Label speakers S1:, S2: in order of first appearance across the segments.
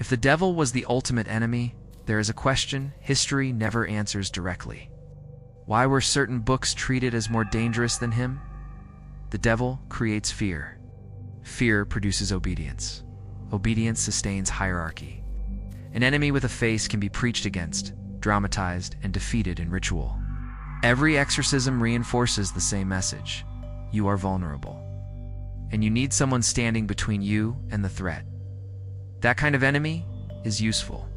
S1: If the devil was the ultimate enemy, there is a question history never answers directly. Why were certain books treated as more dangerous than him? The devil creates fear. Fear produces obedience. Obedience sustains hierarchy. An enemy with a face can be preached against, dramatized, and defeated in ritual. Every exorcism reinforces the same message. You are vulnerable. And you need someone standing between you and the threat. That kind of enemy is useful.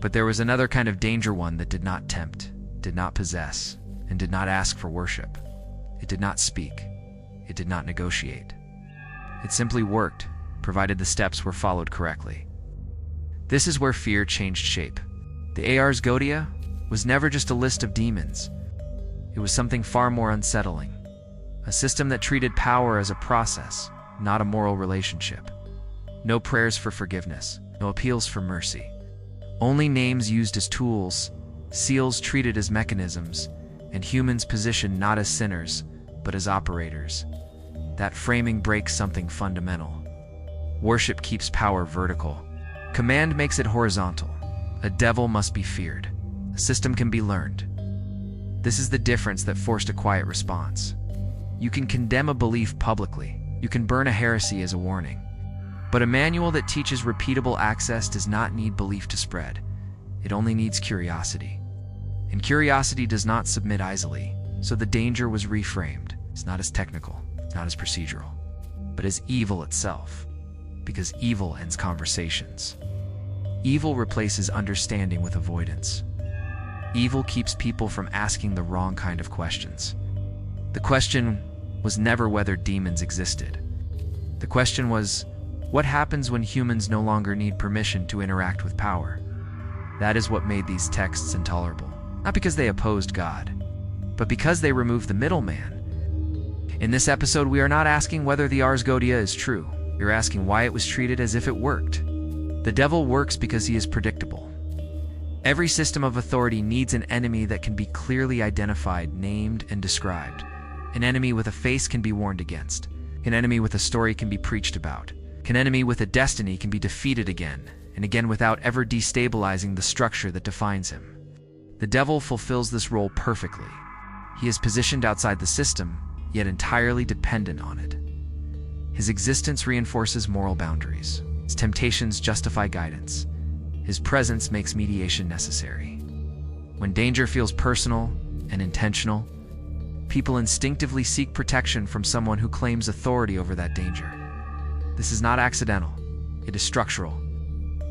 S1: But there was another kind of danger one that did not tempt, did not possess, and did not ask for worship. It did not speak. It did not negotiate. It simply worked, provided the steps were followed correctly. This is where fear changed shape. The Ars Goetia was never just a list of demons. It was something far more unsettling. A system that treated power as a process, not a moral relationship. No prayers for forgiveness, no appeals for mercy. Only names used as tools, seals treated as mechanisms, and humans positioned not as sinners, but as operators. That framing breaks something fundamental. Worship keeps power vertical. Command makes it horizontal. A devil must be feared. A system can be learned. This is the difference that forced a quiet response. You can condemn a belief publicly. You can burn a heresy as a warning. But a manual that teaches repeatable access does not need belief to spread. It only needs curiosity. And curiosity does not submit easily, so the danger was reframed. It's not as technical, not as procedural, but as evil itself. Because evil ends conversations. Evil replaces understanding with avoidance. Evil keeps people from asking the wrong kind of questions. The question was never whether demons existed. The question was, what happens when humans no longer need permission to interact with power? That is what made these texts intolerable. Not because they opposed God, but because they removed the middleman. In this episode, we are not asking whether the Ars Goetia is true. We are asking why it was treated as if it worked. The devil works because he is predictable. Every system of authority needs an enemy that can be clearly identified, named, and described. An enemy with a face can be warned against. An enemy with a story can be preached about. An enemy with a destiny can be defeated again and again without ever destabilizing the structure that defines him. The devil fulfills this role perfectly. He is positioned outside the system, yet entirely dependent on it. His existence reinforces moral boundaries. His temptations justify guidance. His presence makes mediation necessary. When danger feels personal and intentional, people instinctively seek protection from someone who claims authority over that danger. This is not accidental. It is structural.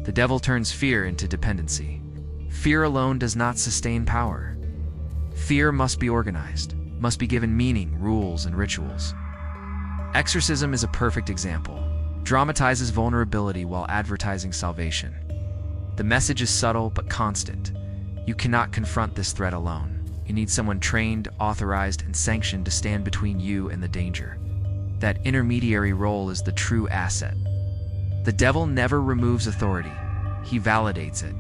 S1: The devil turns fear into dependency. Fear alone does not sustain power. Fear must be organized, must be given meaning, rules, and rituals. Exorcism is a perfect example. Dramatizes vulnerability while advertising salvation. The message is subtle but constant. You cannot confront this threat alone. You need someone trained, authorized, and sanctioned to stand between you and the danger. That intermediary role is the true asset. The devil never removes authority. He validates it.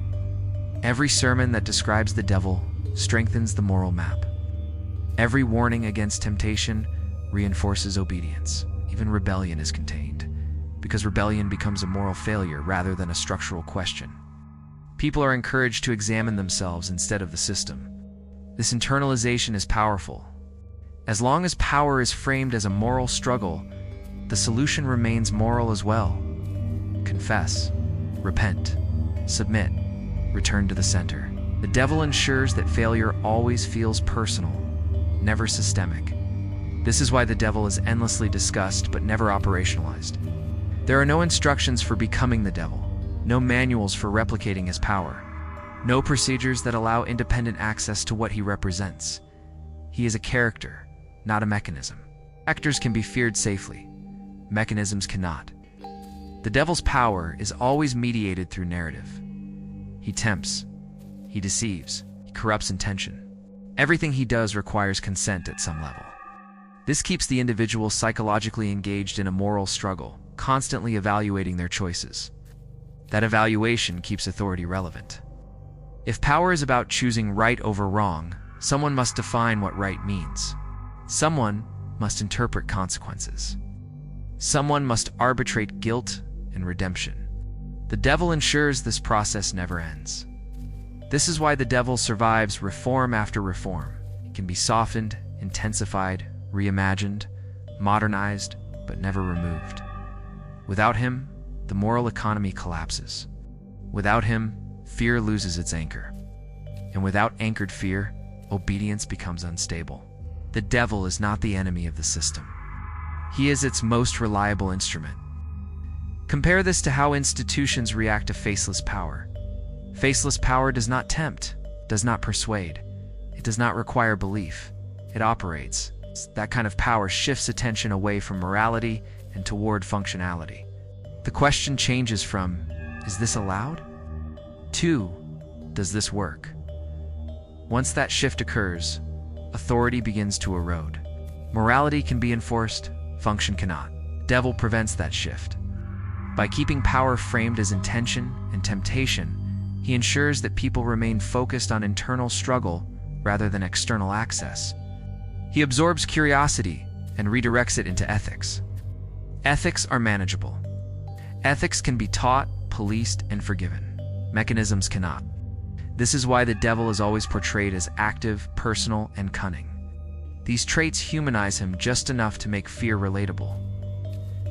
S1: Every sermon that describes the devil strengthens the moral map. Every warning against temptation reinforces obedience. Even rebellion is contained, because rebellion becomes a moral failure rather than a structural question. People are encouraged to examine themselves instead of the system. This internalization is powerful. As long as power is framed as a moral struggle, the solution remains moral as well. Confess, repent, submit, return to the center. The devil ensures that failure always feels personal, never systemic. This is why the devil is endlessly discussed but never operationalized. There are no instructions for becoming the devil, no manuals for replicating his power, no procedures that allow independent access to what he represents. He is a character, not a mechanism. Actors can be feared safely. Mechanisms cannot. The devil's power is always mediated through narrative. He tempts, he deceives, he corrupts intention. Everything he does requires consent at some level. This keeps the individual psychologically engaged in a moral struggle, constantly evaluating their choices. That evaluation keeps authority relevant. If power is about choosing right over wrong, someone must define what right means. Someone must interpret consequences. Someone must arbitrate guilt and redemption. The devil ensures this process never ends. This is why the devil survives reform after reform. It can be softened, intensified, reimagined, modernized, but never removed. Without him, the moral economy collapses. Without him, fear loses its anchor. And without anchored fear, obedience becomes unstable. The devil is not the enemy of the system. He is its most reliable instrument. Compare this to how institutions react to faceless power. Faceless power does not tempt, does not persuade. It does not require belief. It operates. That kind of power shifts attention away from morality and toward functionality. The question changes from, is this allowed? To, does this work? Once that shift occurs, authority begins to erode. Morality can be enforced, function cannot. The devil prevents that shift. By keeping power framed as intention and temptation, he ensures that people remain focused on internal struggle rather than external access. He absorbs curiosity and redirects it into ethics. Ethics are manageable. Ethics can be taught, policed, and forgiven. Mechanisms cannot. This is why the devil is always portrayed as active, personal, and cunning. These traits humanize him just enough to make fear relatable.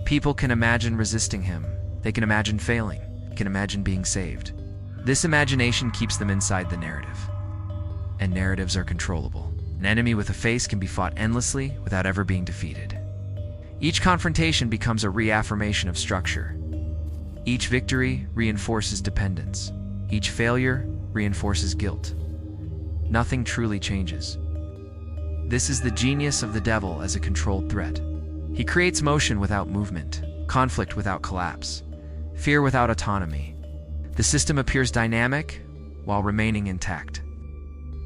S1: People can imagine resisting him. They can imagine failing. They can imagine being saved. This imagination keeps them inside the narrative. And narratives are controllable. An enemy with a face can be fought endlessly without ever being defeated. Each confrontation becomes a reaffirmation of structure. Each victory reinforces dependence. Each failure reinforces guilt. Nothing truly changes. This is the genius of the devil as a controlled threat. He creates motion without movement, conflict without collapse, fear without autonomy. The system appears dynamic while remaining intact.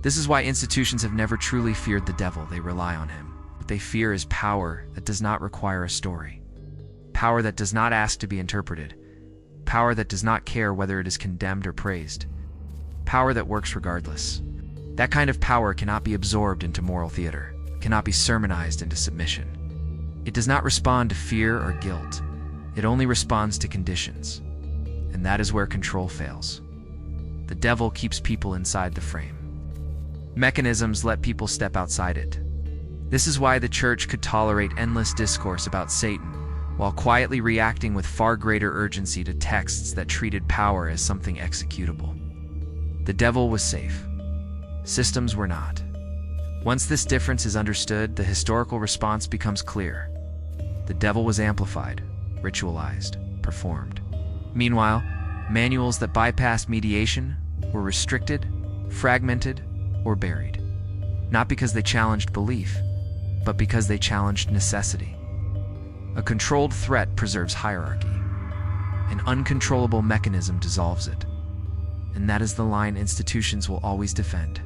S1: This is why institutions have never truly feared the devil. They rely on him. What they fear is power that does not require a story. Power that does not ask to be interpreted. Power that does not care whether it is condemned or praised. Power that works regardless. That kind of power cannot be absorbed into moral theater, cannot be sermonized into submission. It does not respond to fear or guilt. It only responds to conditions. And that is where control fails. The devil keeps people inside the frame. Mechanisms let people step outside it. This is why the church could tolerate endless discourse about Satan, while quietly reacting with far greater urgency to texts that treated power as something executable. The devil was safe. Systems were not. Once this difference is understood, the historical response becomes clear. The devil was amplified, ritualized, performed. Meanwhile, manuals that bypassed mediation were restricted, fragmented, or buried. Not because they challenged belief, but because they challenged necessity. A controlled threat preserves hierarchy. An uncontrollable mechanism dissolves it. And that is the line institutions will always defend.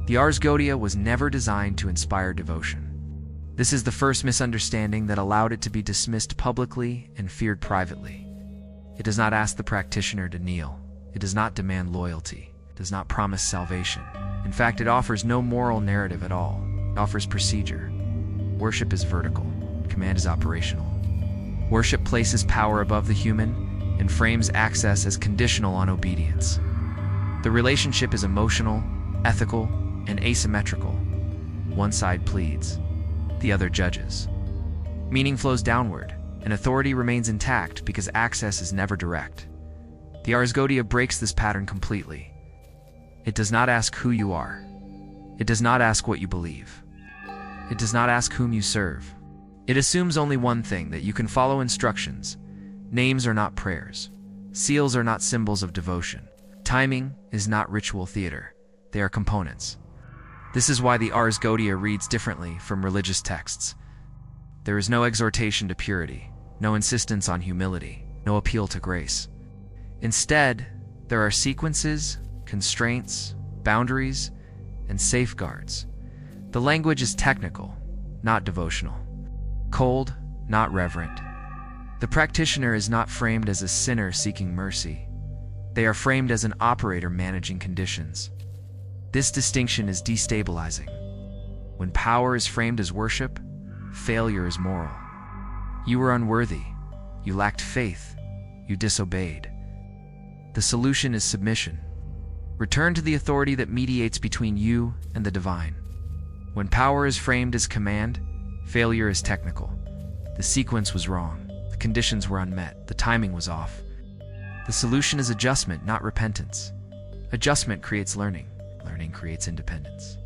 S1: The Ars Goetia was never designed to inspire devotion. This is the first misunderstanding that allowed it to be dismissed publicly and feared privately. It does not ask the practitioner to kneel. It does not demand loyalty. It does not promise salvation. In fact, it offers no moral narrative at all. It offers procedure. Worship is vertical. Command is operational. Worship places power above the human and frames access as conditional on obedience. The relationship is emotional, ethical, and asymmetrical. One side pleads, the other judges. Meaning flows downward, and authority remains intact because access is never direct. The Ars Goetia breaks this pattern completely. It does not ask who you are. It does not ask what you believe. It does not ask whom you serve. It assumes only one thing, that you can follow instructions. Names are not prayers. Seals are not symbols of devotion. Timing is not ritual theater. They are components. This is why the Ars Goetia reads differently from religious texts. There is no exhortation to purity, no insistence on humility, no appeal to grace. Instead, there are sequences, constraints, boundaries, and safeguards. The language is technical, not devotional. Cold, not reverent. The practitioner is not framed as a sinner seeking mercy. They are framed as an operator managing conditions. This distinction is destabilizing. When power is framed as worship, failure is moral. You were unworthy. You lacked faith. You disobeyed. The solution is submission. Return to the authority that mediates between you and the divine. When power is framed as command, failure is technical. The sequence was wrong. The conditions were unmet. The timing was off. The solution is adjustment, not repentance. Adjustment creates learning. Learning creates independence.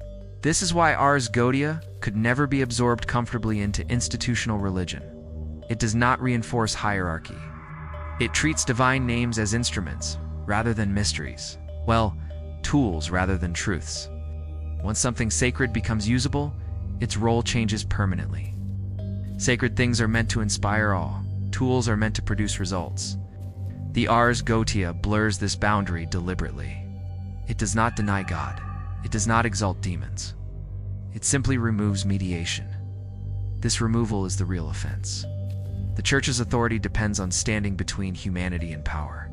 S1: This is why Ars Goetia could never be absorbed comfortably into institutional religion. It does not reinforce hierarchy. It treats divine names as instruments rather than mysteries. Well, tools rather than truths. Once something sacred becomes usable, its role changes permanently. Sacred things are meant to inspire awe. Tools are meant to produce results. The Ars Goetia blurs this boundary deliberately. It does not deny God. It does not exalt demons. It simply removes mediation. This removal is the real offense. The Church's authority depends on standing between humanity and power.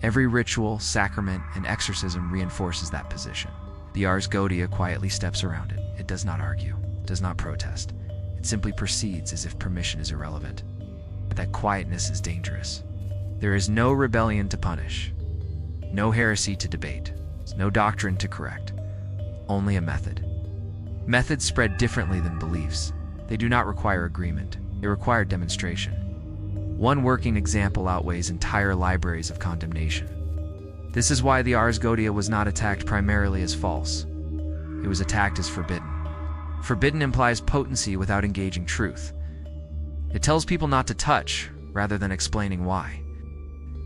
S1: Every ritual, sacrament, and exorcism reinforces that position. The Ars Goetia quietly steps around it. It does not argue, does not protest. It simply proceeds as if permission is irrelevant. But that quietness is dangerous. There is no rebellion to punish, no heresy to debate, no doctrine to correct, only a method. Methods spread differently than beliefs. They do not require agreement. They require demonstration. One working example outweighs entire libraries of condemnation. This is why the Ars Goetia was not attacked primarily as false. It was attacked as forbidden. Forbidden implies potency without engaging truth. It tells people not to touch, rather than explaining why.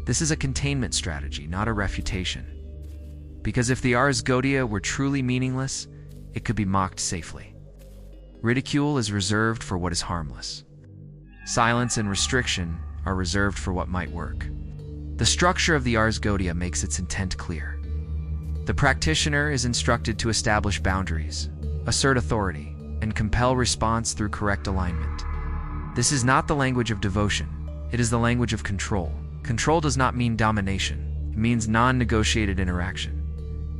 S1: This is a containment strategy, not a refutation. Because if the Ars Goetia were truly meaningless, it could be mocked safely. Ridicule is reserved for what is harmless. Silence and restriction are reserved for what might work. The structure of the Ars Goetia makes its intent clear. The practitioner is instructed to establish boundaries, assert authority, and compel response through correct alignment. This is not the language of devotion. It is the language of control. Control does not mean domination. It means non-negotiated interaction.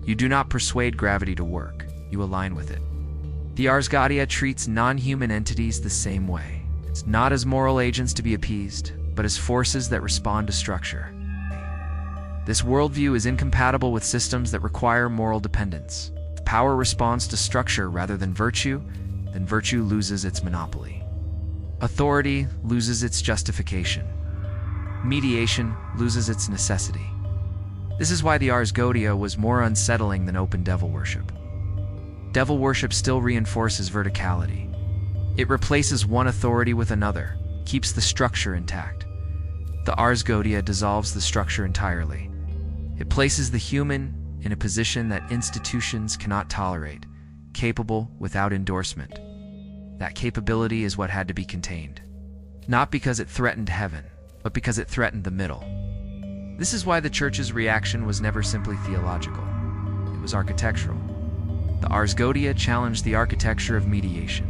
S1: You do not persuade gravity to work. You align with it. The Ars Goetia treats non-human entities the same way. It's not as moral agents to be appeased, but as forces that respond to structure. This worldview is incompatible with systems that require moral dependence. If power responds to structure rather than virtue, then virtue loses its monopoly. Authority loses its justification. Mediation loses its necessity. This is why the Ars Goetia was more unsettling than open devil worship. Devil worship still reinforces verticality. It replaces one authority with another, keeps the structure intact. The Ars Goetia dissolves the structure entirely. It places the human in a position that institutions cannot tolerate, capable without endorsement. That capability is what had to be contained. Not because it threatened heaven, but because it threatened the middle. This is why the Church's reaction was never simply theological. It was architectural. The Ars Goetia challenged the architecture of mediation.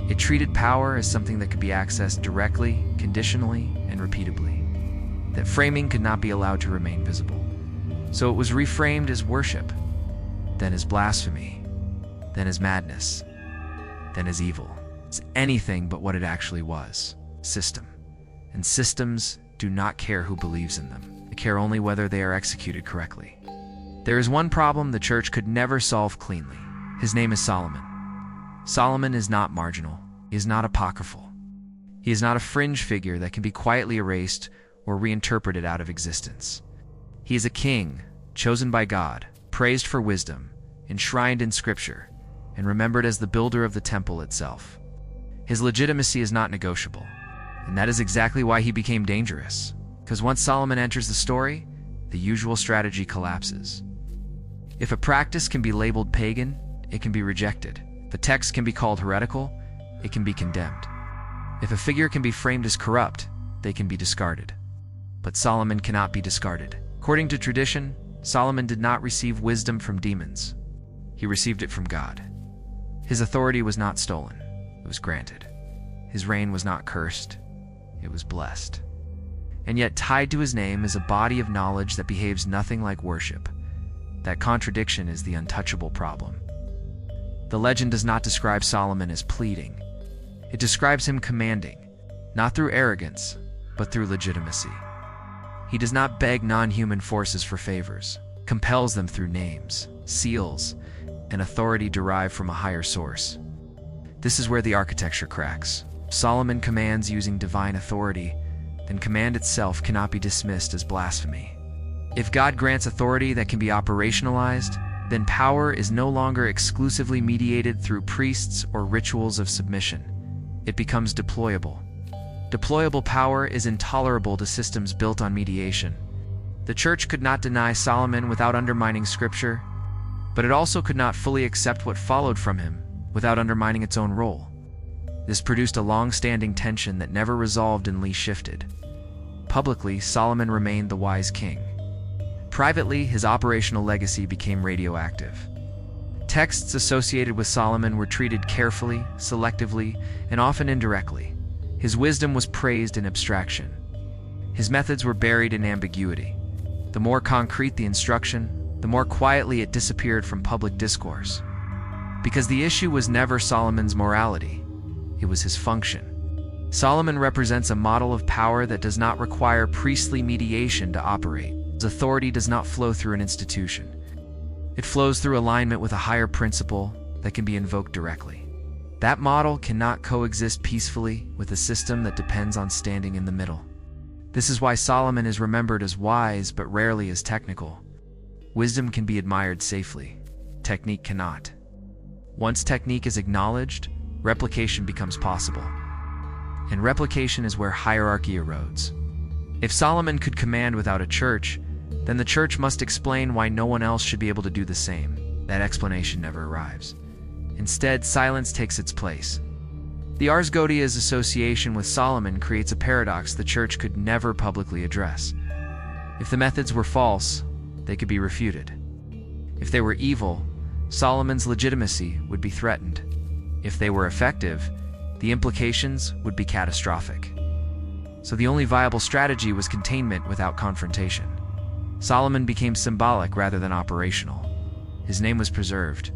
S1: It treated power as something that could be accessed directly, conditionally, and repeatably. That framing could not be allowed to remain visible. So it was reframed as worship, then as blasphemy, then as madness, then as evil. It's anything but what it actually was: system. And systems do not care who believes in them. They care only whether they are executed correctly. There is one problem the Church could never solve cleanly. His name is Solomon. Solomon is not marginal. He is not apocryphal. He is not a fringe figure that can be quietly erased or reinterpreted out of existence. He is a king, chosen by God, praised for wisdom, enshrined in Scripture, and remembered as the builder of the temple itself. His legitimacy is not negotiable, and that is exactly why he became dangerous. Because once Solomon enters the story, the usual strategy collapses. If a practice can be labeled pagan, it can be rejected. If a text can be called heretical, it can be condemned. If a figure can be framed as corrupt, they can be discarded. But Solomon cannot be discarded. According to tradition, Solomon did not receive wisdom from demons. He received it from God. His authority was not stolen, it was granted. His reign was not cursed, it was blessed. And yet tied to his name is a body of knowledge that behaves nothing like worship. That contradiction is the untouchable problem. The legend does not describe Solomon as pleading. It describes him commanding, not through arrogance, but through legitimacy. He does not beg non-human forces for favors, compels them through names, seals, and authority derived from a higher source. This is where the architecture cracks. Solomon commands using divine authority, then command itself cannot be dismissed as blasphemy. If God grants authority that can be operationalized, then power is no longer exclusively mediated through priests or rituals of submission. It becomes deployable. Deployable power is intolerable to systems built on mediation. The Church could not deny Solomon without undermining Scripture, but it also could not fully accept what followed from him without undermining its own role. This produced a long-standing tension that never resolved and shifted. Publicly, Solomon remained the wise king. Privately, his operational legacy became radioactive. Texts associated with Solomon were treated carefully, selectively, and often indirectly. His wisdom was praised in abstraction. His methods were buried in ambiguity. The more concrete the instruction, the more quietly it disappeared from public discourse. Because the issue was never Solomon's morality, it was his function. Solomon represents a model of power that does not require priestly mediation to operate. His authority does not flow through an institution. It flows through alignment with a higher principle that can be invoked directly. That model cannot coexist peacefully with a system that depends on standing in the middle. This is why Solomon is remembered as wise but rarely as technical. Wisdom can be admired safely. Technique cannot. Once technique is acknowledged, replication becomes possible. And replication is where hierarchy erodes. If Solomon could command without a church, then the church must explain why no one else should be able to do the same. That explanation never arrives. Instead, silence takes its place. The Ars Goetia's association with Solomon creates a paradox the church could never publicly address. If the methods were false, they could be refuted. If they were evil, Solomon's legitimacy would be threatened. If they were effective, the implications would be catastrophic. So the only viable strategy was containment without confrontation. Solomon became symbolic rather than operational. His name was preserved.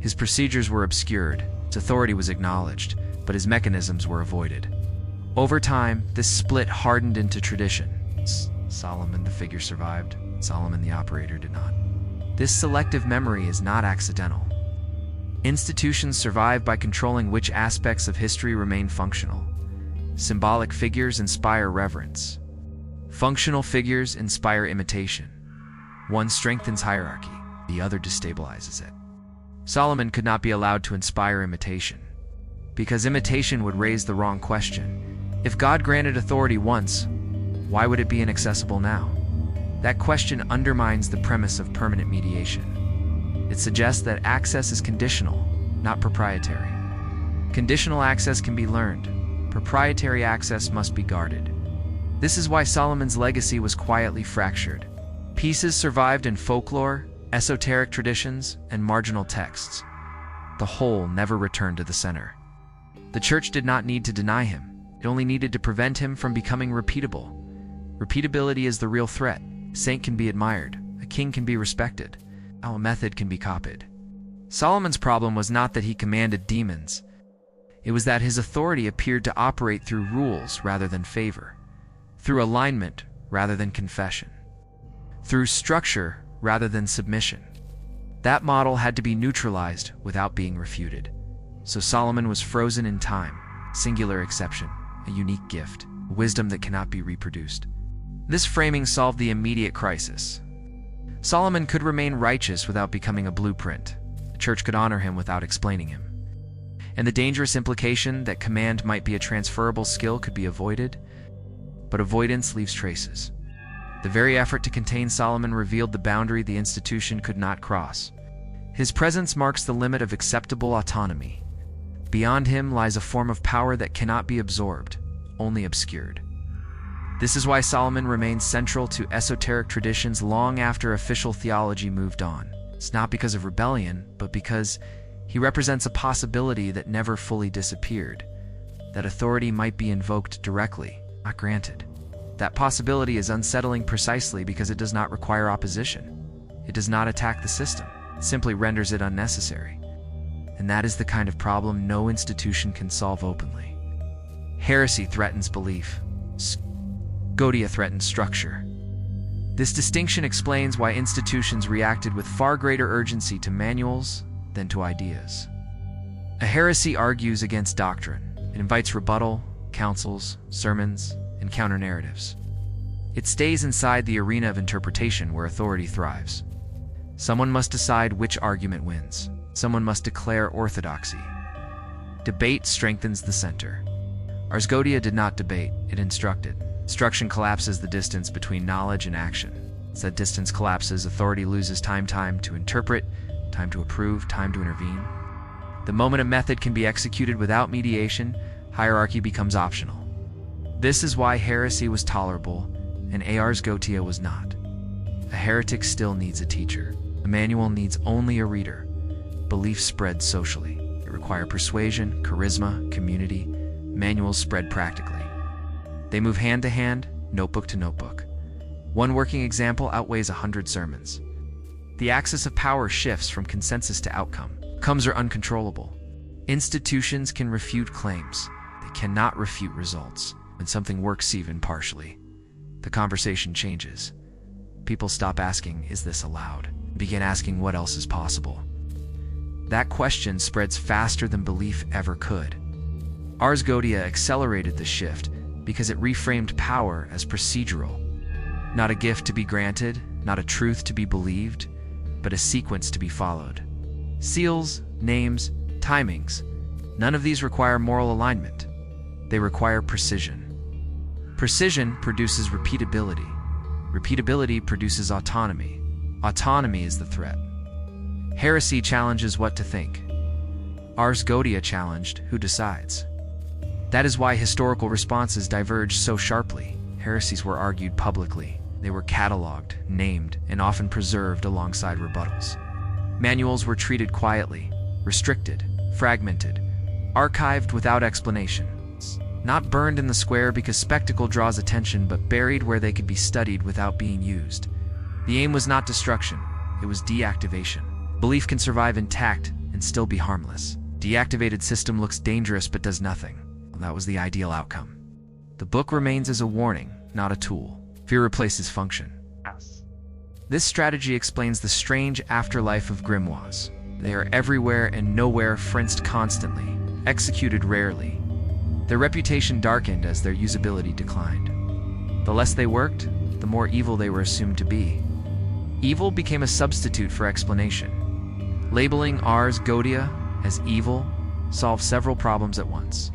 S1: His procedures were obscured. His authority was acknowledged, but his mechanisms were avoided. Over time, this split hardened into tradition. Solomon the figure survived. Solomon the operator did not. This selective memory is not accidental. Institutions survive by controlling which aspects of history remain functional. Symbolic figures inspire reverence. Functional figures inspire imitation. One strengthens hierarchy, the other destabilizes it. Solomon could not be allowed to inspire imitation, because imitation would raise the wrong question. If God granted authority once, why would it be inaccessible now? That question undermines the premise of permanent mediation. It suggests that access is conditional, not proprietary. Conditional access can be learned. Proprietary access must be guarded. This is why Solomon's legacy was quietly fractured. Pieces survived in folklore, esoteric traditions, and marginal texts. The whole never returned to the center. The church did not need to deny him. It only needed to prevent him from becoming repeatable. Repeatability is the real threat. A saint can be admired. A king can be respected. A method can be copied. Solomon's problem was not that he commanded demons. It was that his authority appeared to operate through rules rather than favor, through alignment rather than confession, through structure rather than submission. That model had to be neutralized without being refuted. So Solomon was frozen in time, singular exception, a unique gift, wisdom that cannot be reproduced. This framing solved the immediate crisis. Solomon could remain righteous without becoming a blueprint. The church could honor him without explaining him. And the dangerous implication that command might be a transferable skill could be avoided, but avoidance leaves traces. The very effort to contain Solomon revealed the boundary the institution could not cross. His presence marks the limit of acceptable autonomy. Beyond him lies a form of power that cannot be absorbed, only obscured. This is why Solomon remains central to esoteric traditions long after official theology moved on. It's not because of rebellion, but because he represents a possibility that never fully disappeared, that authority might be invoked directly, not granted. That possibility is unsettling precisely because it does not require opposition. It does not attack the system. It simply renders it unnecessary. And that is the kind of problem no institution can solve openly. Heresy threatens belief. Goetia threatens structure. This distinction explains why institutions reacted with far greater urgency to manuals than to ideas. A heresy argues against doctrine. It invites rebuttal, counsels, sermons, and counter-narratives. It stays inside the arena of interpretation where authority thrives. Someone must decide which argument wins. Someone must declare orthodoxy. Debate strengthens the center. Ars Goetia did not debate, it instructed. Instruction collapses the distance between knowledge and action. As that distance collapses, authority loses time to interpret, time to approve, time to intervene. The moment a method can be executed without mediation, hierarchy becomes optional. This is why heresy was tolerable and Ars Goetia was not. A heretic still needs a teacher. A manual needs only a reader. Beliefs spread socially. They require persuasion, charisma, community. Manuals spread practically. They move hand to hand, notebook to notebook. One working example outweighs 100 sermons. The axis of power shifts from consensus to outcome. Outcomes are uncontrollable. Institutions can refute claims. They cannot refute results. When something works even partially, the conversation changes. People stop asking, "Is this allowed?" and begin asking, "What else is possible?" That question spreads faster than belief ever could. Ars Goetia accelerated the shift because it reframed power as procedural. Not a gift to be granted, not a truth to be believed, but a sequence to be followed. Seals, names, timings, none of these require moral alignment. They require precision. Precision produces repeatability. Repeatability produces autonomy. Autonomy is the threat. Heresy challenges what to think. Ars Goetia challenged who decides. That is why historical responses diverged so sharply. Heresies were argued publicly. They were cataloged, named, and often preserved alongside rebuttals. Manuals were treated quietly, restricted, fragmented, archived without explanation. Not burned in the square because spectacle draws attention, but buried where they could be studied without being used. The aim was not destruction, it was deactivation. Belief can survive intact and still be harmless. Deactivated system looks dangerous but does nothing. Well, that was the ideal outcome. The book remains as a warning, not a tool. Fear replaces function. This strategy explains the strange afterlife of grimoires. They are everywhere and nowhere, fenced constantly, executed rarely. Their reputation darkened as their usability declined. The less they worked, the more evil they were assumed to be. Evil became a substitute for explanation. Labeling Ars Goetia as evil solved several problems at once.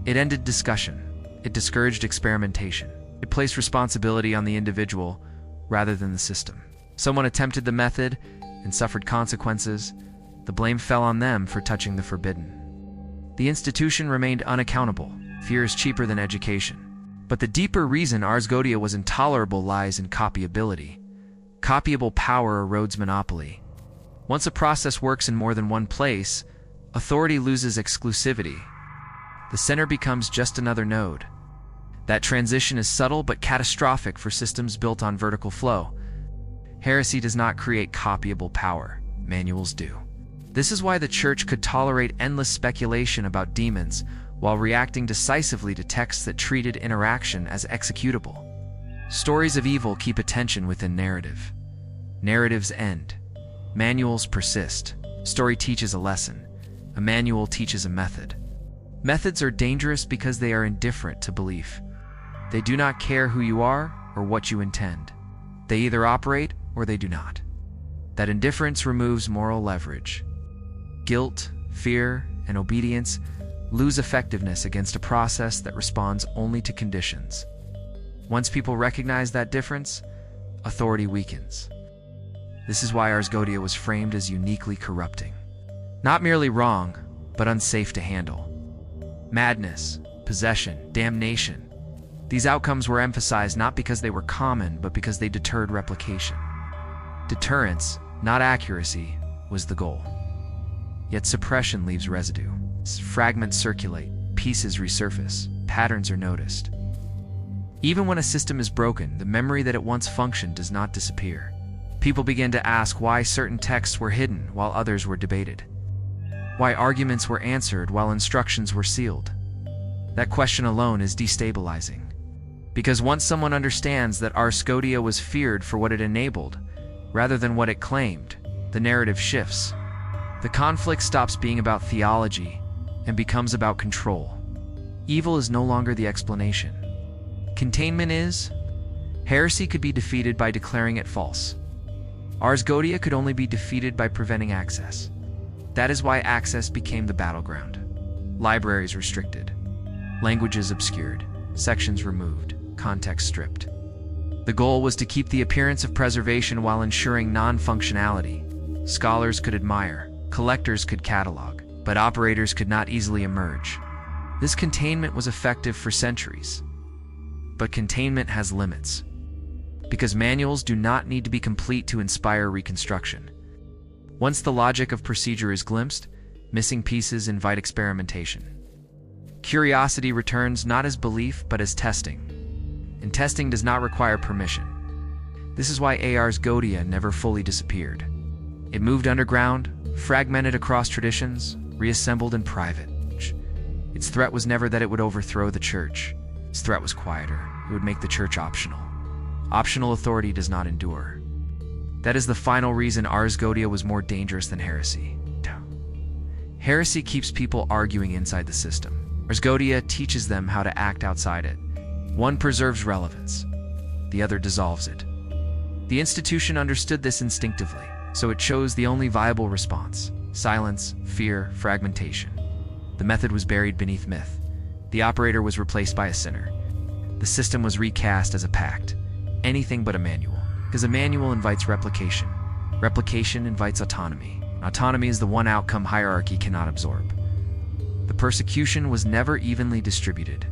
S1: It ended discussion. It discouraged experimentation. It placed responsibility on the individual rather than the system. Someone attempted the method and suffered consequences. The blame fell on them for touching the forbidden. The institution remained unaccountable. Fear is cheaper than education. But the deeper reason Ars Goetia was intolerable lies in copyability. Copyable power erodes monopoly. Once a process works in more than one place, authority loses exclusivity. The center becomes just another node. That transition is subtle but catastrophic for systems built on vertical flow. Heresy does not create copyable power. Manuals do. This is why the Church could tolerate endless speculation about demons while reacting decisively to texts that treated interaction as executable. Stories of evil keep attention within narrative. Narratives end. Manuals persist. Story teaches a lesson. A manual teaches a method. Methods are dangerous because they are indifferent to belief. They do not care who you are or what you intend. They either operate or they do not. That indifference removes moral leverage. Guilt, fear, and obedience lose effectiveness against a process that responds only to conditions. Once people recognize that difference, authority weakens. This is why Ars Goetia was framed as uniquely corrupting. Not merely wrong, but unsafe to handle. Madness, possession, damnation. These outcomes were emphasized not because they were common, but because they deterred replication. Deterrence, not accuracy, was the goal. Yet suppression leaves residue. Fragments circulate, pieces resurface, patterns are noticed. Even when a system is broken, the memory that it once functioned does not disappear. People begin to ask why certain texts were hidden while others were debated. Why arguments were answered while instructions were sealed. That question alone is destabilizing. Because once someone understands that Ars Goetia was feared for what it enabled, rather than what it claimed, the narrative shifts. The conflict stops being about theology and becomes about control. Evil is no longer the explanation. Containment is. Heresy could be defeated by declaring it false. Ars Goetia could only be defeated by preventing access. That is why access became the battleground. Libraries restricted, languages obscured, sections removed, context stripped. The goal was to keep the appearance of preservation while ensuring non-functionality. Scholars could admire, collectors could catalog, but operators could not easily emerge. This containment was effective for centuries. But containment has limits. Because manuals do not need to be complete to inspire reconstruction. Once the logic of procedure is glimpsed, missing pieces invite experimentation. Curiosity returns not as belief but as testing. And testing does not require permission. This is why Ars Goetia never fully disappeared. It moved underground, fragmented across traditions, reassembled in private. Its threat was never that it would overthrow the church. Its threat was quieter. It would make the church optional. Optional authority does not endure. That is the final reason Ars Goetia was more dangerous than heresy. Heresy keeps people arguing inside the system. Ars Goetia teaches them how to act outside it. One preserves relevance, the other dissolves it. The institution understood this instinctively, so it chose the only viable response: silence, fear, fragmentation. The method was buried beneath myth. The operator was replaced by a sinner. The system was recast as a pact. Anything but a manual. Because a manual invites replication. Replication invites autonomy. Autonomy is the one outcome hierarchy cannot absorb. The persecution was never evenly distributed.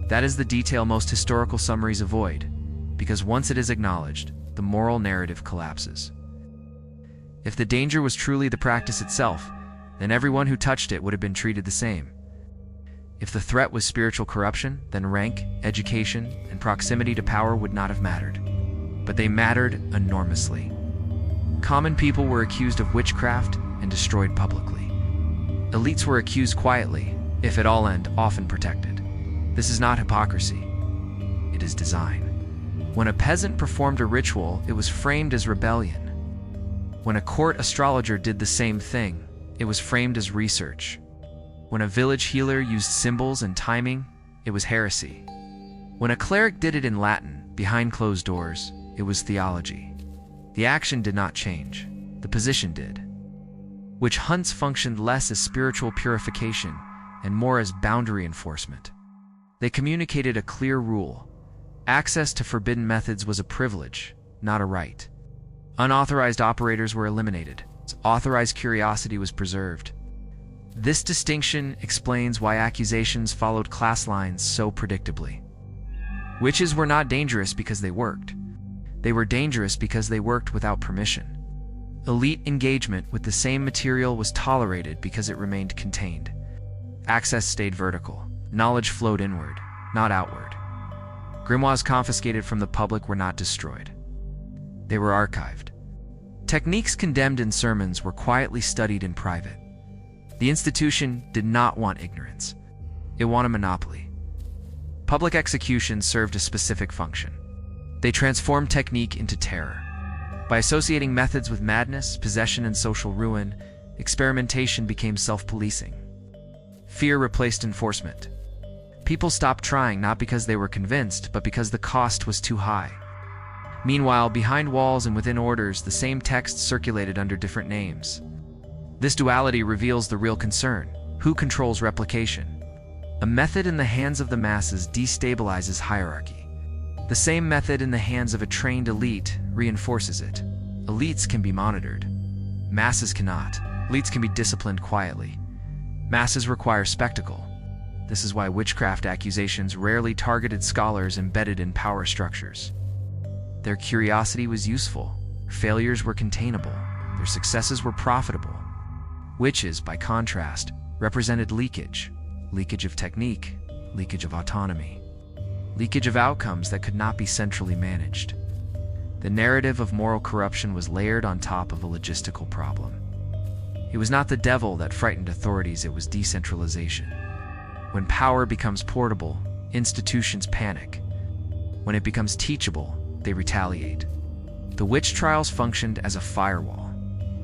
S1: That is the detail most historical summaries avoid, because once it is acknowledged, the moral narrative collapses. If the danger was truly the practice itself, then everyone who touched it would have been treated the same. If the threat was spiritual corruption, then rank, education, and proximity to power would not have mattered. But they mattered enormously. Common people were accused of witchcraft and destroyed publicly. Elites were accused quietly, if at all and often protected. This is not hypocrisy. It is design. When a peasant performed a ritual, it was framed as rebellion. When a court astrologer did the same thing, it was framed as research. When a village healer used symbols and timing, it was heresy. When a cleric did it in Latin, behind closed doors, it was theology. The action did not change. The position did. Witch hunts functioned less as spiritual purification and more as boundary enforcement. They communicated a clear rule. Access to forbidden methods was a privilege, not a right. Unauthorized operators were eliminated. Authorized curiosity was preserved. This distinction explains why accusations followed class lines so predictably. Witches were not dangerous because they worked. They were dangerous because they worked without permission. Elite engagement with the same material was tolerated because it remained contained. Access stayed vertical. Knowledge flowed inward, not outward. Grimoires confiscated from the public were not destroyed. They were archived. Techniques condemned in sermons were quietly studied in private. The institution did not want ignorance. It wanted monopoly. Public executions served a specific function. They transformed technique into terror. By associating methods with madness, possession, and social ruin, experimentation became self-policing. Fear replaced enforcement. People stopped trying not because they were convinced, but because the cost was too high. Meanwhile, behind walls and within orders, the same texts circulated under different names. This duality reveals the real concern: who controls replication? A method in the hands of the masses destabilizes hierarchy. The same method in the hands of a trained elite reinforces it. Elites can be monitored. Masses cannot. Elites can be disciplined quietly. Masses require spectacle. This is why witchcraft accusations rarely targeted scholars embedded in power structures. Their curiosity was useful. Failures were containable. Their successes were profitable. Witches, by contrast, represented leakage. Leakage of technique, leakage of autonomy, leakage of outcomes that could not be centrally managed. The narrative of moral corruption was layered on top of a logistical problem. It was not the devil that frightened authorities, it was decentralization. When power becomes portable, institutions panic. When it becomes teachable, they retaliate. The witch trials functioned as a firewall.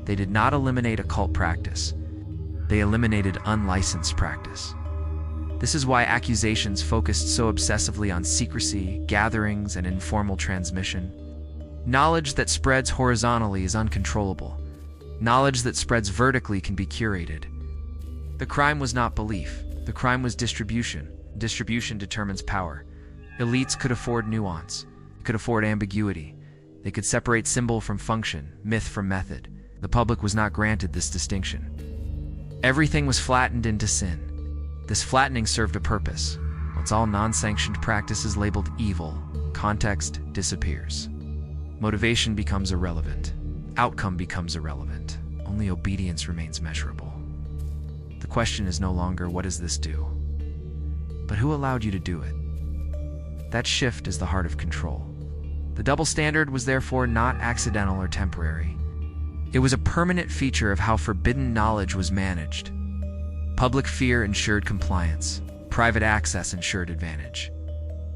S1: They did not eliminate occult practice. They eliminated unlicensed practice. This is why accusations focused so obsessively on secrecy, gatherings, and informal transmission. Knowledge that spreads horizontally is uncontrollable. Knowledge that spreads vertically can be curated. The crime was not belief. The crime was distribution. Distribution determines power. Elites could afford nuance. They could afford ambiguity. They could separate symbol from function, myth from method. The public was not granted this distinction. Everything was flattened into sin. This flattening served a purpose. Once all non-sanctioned practice is labeled evil, context disappears. Motivation becomes irrelevant. Outcome becomes irrelevant. Only obedience remains measurable. The question is no longer, what does this do? But who allowed you to do it? That shift is the heart of control. The double standard was therefore not accidental or temporary. It was a permanent feature of how forbidden knowledge was managed. Public fear ensured compliance. Private access ensured advantage.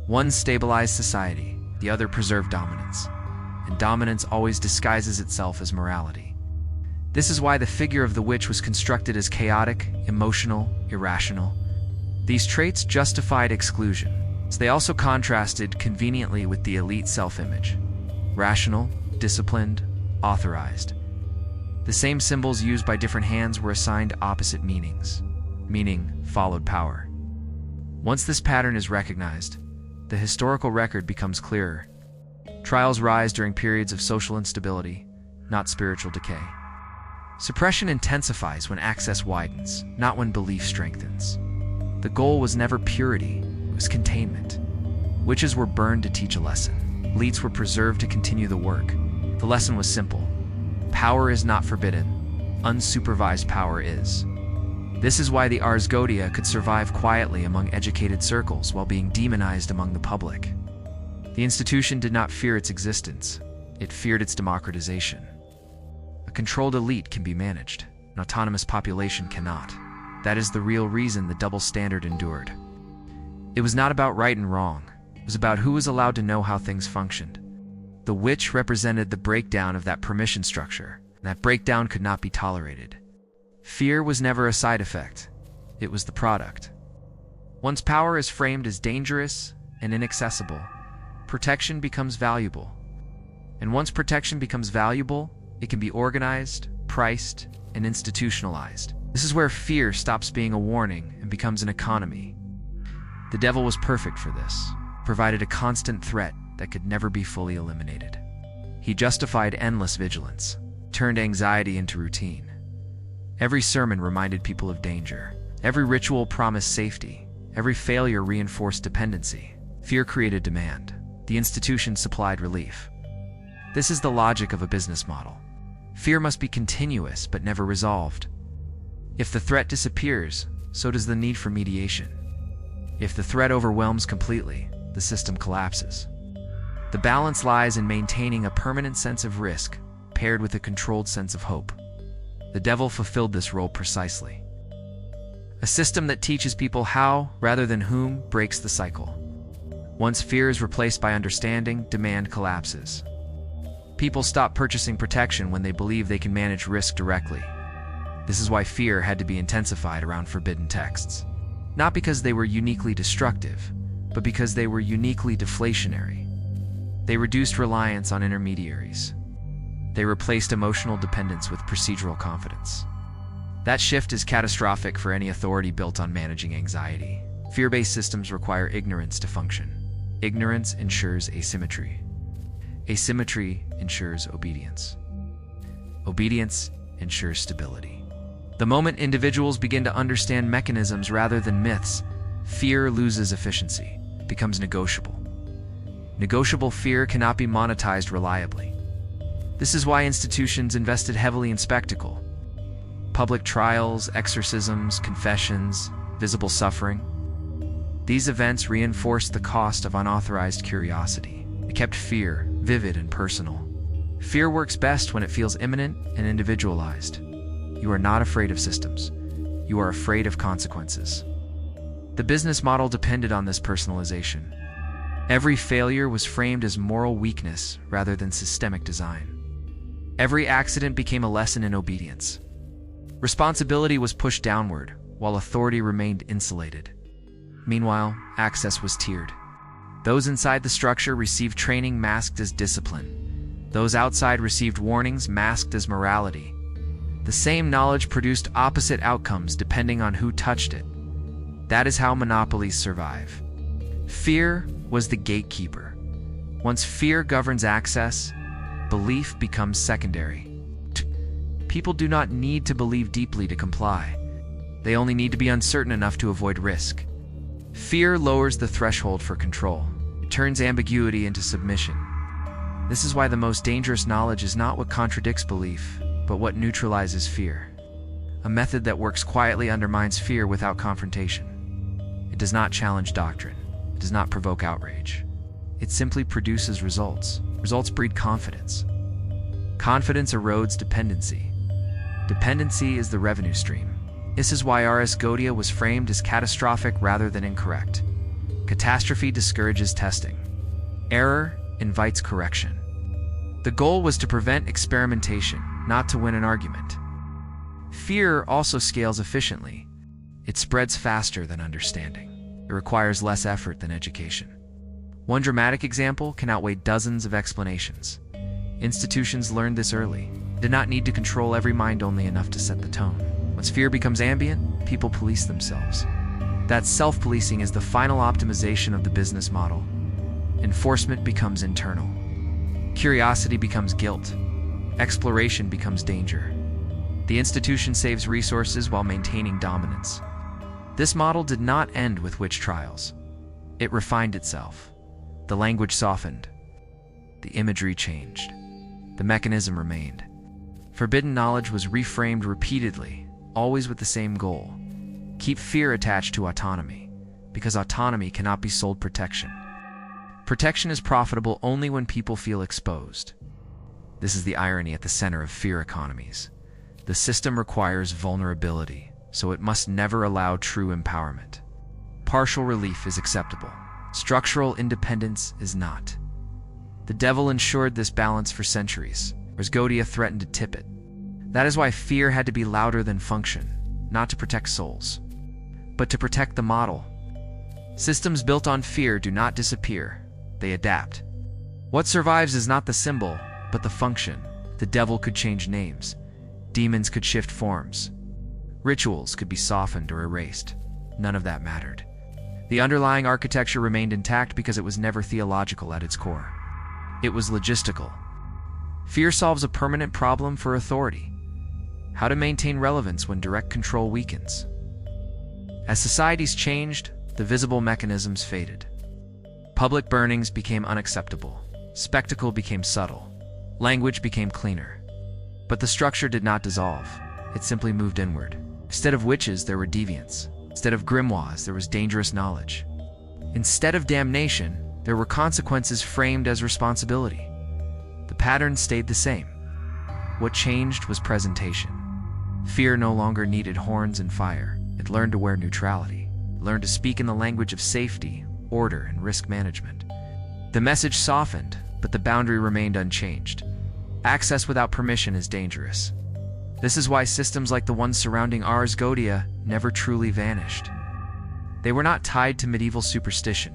S1: One stabilized society, the other preserved dominance. And dominance always disguises itself as morality. This is why the figure of the witch was constructed as chaotic, emotional, irrational. These traits justified exclusion. So they also contrasted conveniently with the elite self-image. Rational, disciplined, authorized. The same symbols used by different hands were assigned opposite meanings. Meaning followed power. Once this pattern is recognized, the historical record becomes clearer. Trials rise during periods of social instability, not spiritual decay. Suppression intensifies when access widens, not when belief strengthens. The goal was never purity, it was containment. Witches were burned to teach a lesson. Elites were preserved to continue the work. The lesson was simple. Power is not forbidden. Unsupervised power is. This is why the Ars Goetia could survive quietly among educated circles while being demonized among the public. The institution did not fear its existence. It feared its democratization. A controlled elite can be managed. An autonomous population cannot. That is the real reason the double standard endured. It was not about right and wrong. It was about who was allowed to know how things functioned. The witch represented the breakdown of that permission structure, and that breakdown could not be tolerated. Fear was never a side effect. It was the product. Once power is framed as dangerous and inaccessible, protection becomes valuable. And once protection becomes valuable, it can be organized, priced, and institutionalized. This is where fear stops being a warning and becomes an economy. The devil was perfect for this, provided a constant threat that could never be fully eliminated. He justified endless vigilance, turned anxiety into routine. Every sermon reminded people of danger. Every ritual promised safety. Every failure reinforced dependency. Fear created demand. The institution supplied relief. This is the logic of a business model. Fear must be continuous but never resolved. If the threat disappears, so does the need for mediation. If the threat overwhelms completely, the system collapses. The balance lies in maintaining a permanent sense of risk, paired with a controlled sense of hope. The devil fulfilled this role precisely. A system that teaches people how, rather than whom, breaks the cycle. Once fear is replaced by understanding, demand collapses. People stop purchasing protection when they believe they can manage risk directly. This is why fear had to be intensified around forbidden texts. Not because they were uniquely destructive, but because they were uniquely deflationary. They reduced reliance on intermediaries. They replaced emotional dependence with procedural confidence. That shift is catastrophic for any authority built on managing anxiety. Fear-based systems require ignorance to function. Ignorance ensures asymmetry. Asymmetry ensures obedience. Obedience ensures stability. The moment individuals begin to understand mechanisms rather than myths, fear loses efficiency, becomes negotiable. Negotiable fear cannot be monetized reliably. This is why institutions invested heavily in spectacle. Public trials, exorcisms, confessions, visible suffering. These events reinforced the cost of unauthorized curiosity. They kept fear vivid and personal. Fear works best when it feels imminent and individualized. You are not afraid of systems. You are afraid of consequences. The business model depended on this personalization. Every failure was framed as moral weakness rather than systemic design. Every accident became a lesson in obedience. Responsibility was pushed downward, while authority remained insulated. Meanwhile, access was tiered. Those inside the structure received training masked as discipline. Those outside received warnings masked as morality. The same knowledge produced opposite outcomes depending on who touched it. That is how monopolies survive. Fear was the gatekeeper. Once fear governs access, belief becomes secondary. People do not need to believe deeply to comply. They only need to be uncertain enough to avoid risk. Fear lowers the threshold for control. It turns ambiguity into submission. This is why the most dangerous knowledge is not what contradicts belief, but what neutralizes fear. A method that works quietly undermines fear without confrontation. It does not challenge doctrine. It does not provoke outrage. It simply produces results. Results breed confidence. Confidence erodes dependency. Dependency is the revenue stream. This is why Ars Goetia was framed as catastrophic rather than incorrect. Catastrophe discourages testing. Error invites correction. The goal was to prevent experimentation, not to win an argument. Fear also scales efficiently. It spreads faster than understanding. It requires less effort than education. One dramatic example can outweigh dozens of explanations. Institutions learned this early. They did not need to control every mind, only enough to set the tone. Once fear becomes ambient, people police themselves. That self-policing is the final optimization of the business model. Enforcement becomes internal. Curiosity becomes guilt. Exploration becomes danger. The institution saves resources while maintaining dominance. This model did not end with witch trials. It refined itself. The language softened. The imagery changed. The mechanism remained. Forbidden knowledge was reframed repeatedly, always with the same goal: keep fear attached to autonomy, because autonomy cannot be sold protection. Protection is profitable only when people feel exposed. This is the irony at the center of fear economies. The system requires vulnerability, so it must never allow true empowerment. Partial relief is acceptable. Structural independence is not. The devil ensured this balance for centuries. Ars Goetia threatened to tip it. That is why fear had to be louder than function, not to protect souls, but to protect the model. Systems built on fear do not disappear, they adapt. What survives is not the symbol, but the function. The devil could change names. Demons could shift forms. Rituals could be softened or erased. None of that mattered. The underlying architecture remained intact because it was never theological at its core. It was logistical. Fear solves a permanent problem for authority: how to maintain relevance when direct control weakens. As societies changed, the visible mechanisms faded. Public burnings became unacceptable. Spectacle became subtle. Language became cleaner. But the structure did not dissolve. It simply moved inward. Instead of witches, there were deviants. Instead of grimoires, there was dangerous knowledge. Instead of damnation, there were consequences framed as responsibility. The pattern stayed the same. What changed was presentation. Fear no longer needed horns and fire. It learned to wear neutrality. It learned to speak in the language of safety, order, and risk management. The message softened, but the boundary remained unchanged. Access without permission is dangerous. This is why systems like the ones surrounding Ars Goetia never truly vanished. They were not tied to medieval superstition.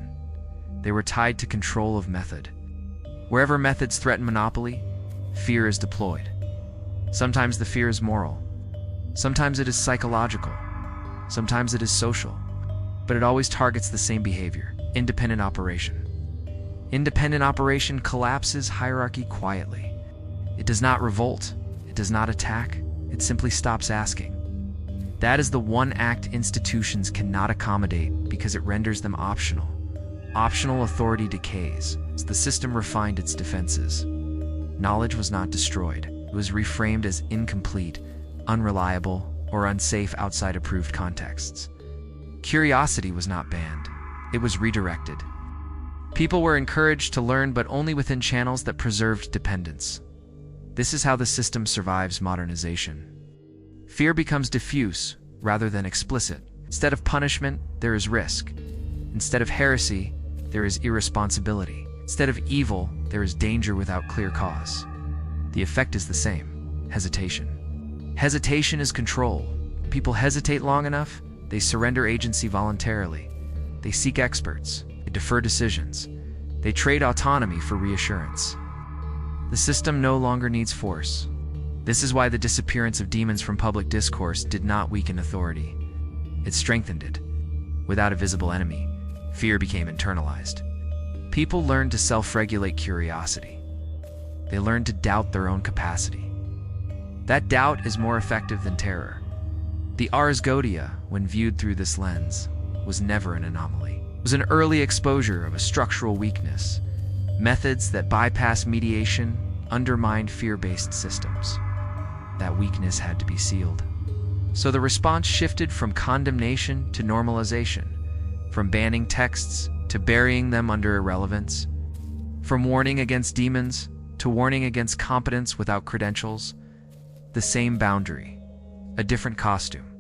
S1: They were tied to control of method. Wherever methods threaten monopoly, fear is deployed. Sometimes the fear is moral. Sometimes it is psychological. Sometimes it is social. But it always targets the same behavior: independent operation. Independent operation collapses hierarchy quietly. It does not revolt. It does not attack. It simply stops asking. That is the one act institutions cannot accommodate because it renders them optional. Optional authority decays, so the system refined its defenses. Knowledge was not destroyed. It was reframed as incomplete, unreliable, or unsafe outside approved contexts. Curiosity was not banned. It was redirected. People were encouraged to learn, but only within channels that preserved dependence. This is how the system survives modernization. Fear becomes diffuse rather than explicit. Instead of punishment, there is risk. Instead of heresy, there is irresponsibility. Instead of evil, there is danger without clear cause. The effect is the same: hesitation. Hesitation is control. People hesitate long enough, they surrender agency voluntarily. They seek experts. They defer decisions. They trade autonomy for reassurance. The system no longer needs force. This is why the disappearance of demons from public discourse did not weaken authority. It strengthened it. Without a visible enemy, fear became internalized. People learned to self-regulate curiosity. They learned to doubt their own capacity. That doubt is more effective than terror. The Ars Goetia, when viewed through this lens, was never an anomaly. It was an early exposure of a structural weakness. Methods that bypass mediation undermined fear-based systems. That weakness had to be sealed. So the response shifted from condemnation to normalization, from banning texts to burying them under irrelevance, from warning against demons to warning against competence without credentials. The same boundary, a different costume.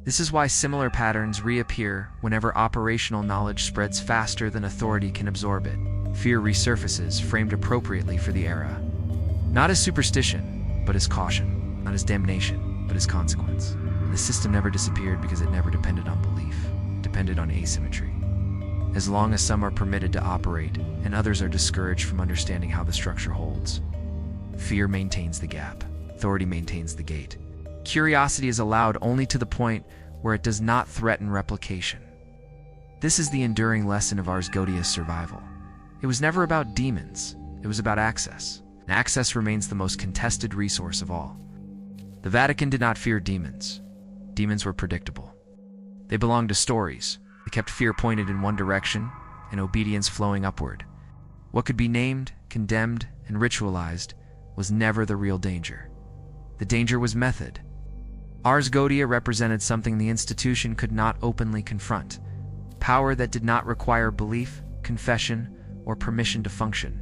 S1: This is why similar patterns reappear whenever operational knowledge spreads faster than authority can absorb it. Fear resurfaces, framed appropriately for the era. Not as superstition, but as caution. Not as damnation, but as consequence. The system never disappeared because it never depended on belief. It depended on asymmetry. As long as some are permitted to operate and others are discouraged from understanding how the structure holds, fear maintains the gap. Authority maintains the gate. Curiosity is allowed only to the point where it does not threaten replication. This is the enduring lesson of Ars Goetia's survival. It was never about demons, it was about access. And access remains the most contested resource of all. The Vatican did not fear demons. Demons were predictable. They belonged to stories. They kept fear pointed in one direction and obedience flowing upward. What could be named, condemned, and ritualized was never the real danger. The danger was method. Ars Goetia represented something the institution could not openly confront: power that did not require belief, confession, or permission to function.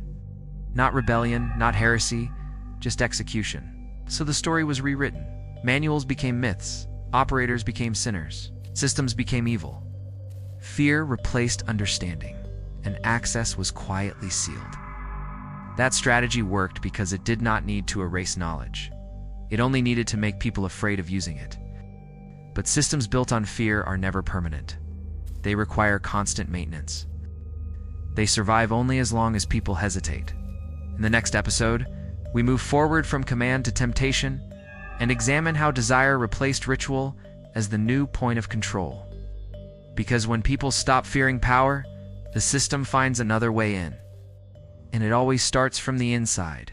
S1: Not rebellion, not heresy, just execution. So the story was rewritten. Manuals became myths, operators became sinners, systems became evil. Fear replaced understanding, and access was quietly sealed. That strategy worked because it did not need to erase knowledge. It only needed to make people afraid of using it. But systems built on fear are never permanent. They require constant maintenance. They survive only as long as people hesitate. In the next episode, we move forward from command to temptation and examine how desire replaced ritual as the new point of control. Because when people stop fearing power, the system finds another way in. And it always starts from the inside.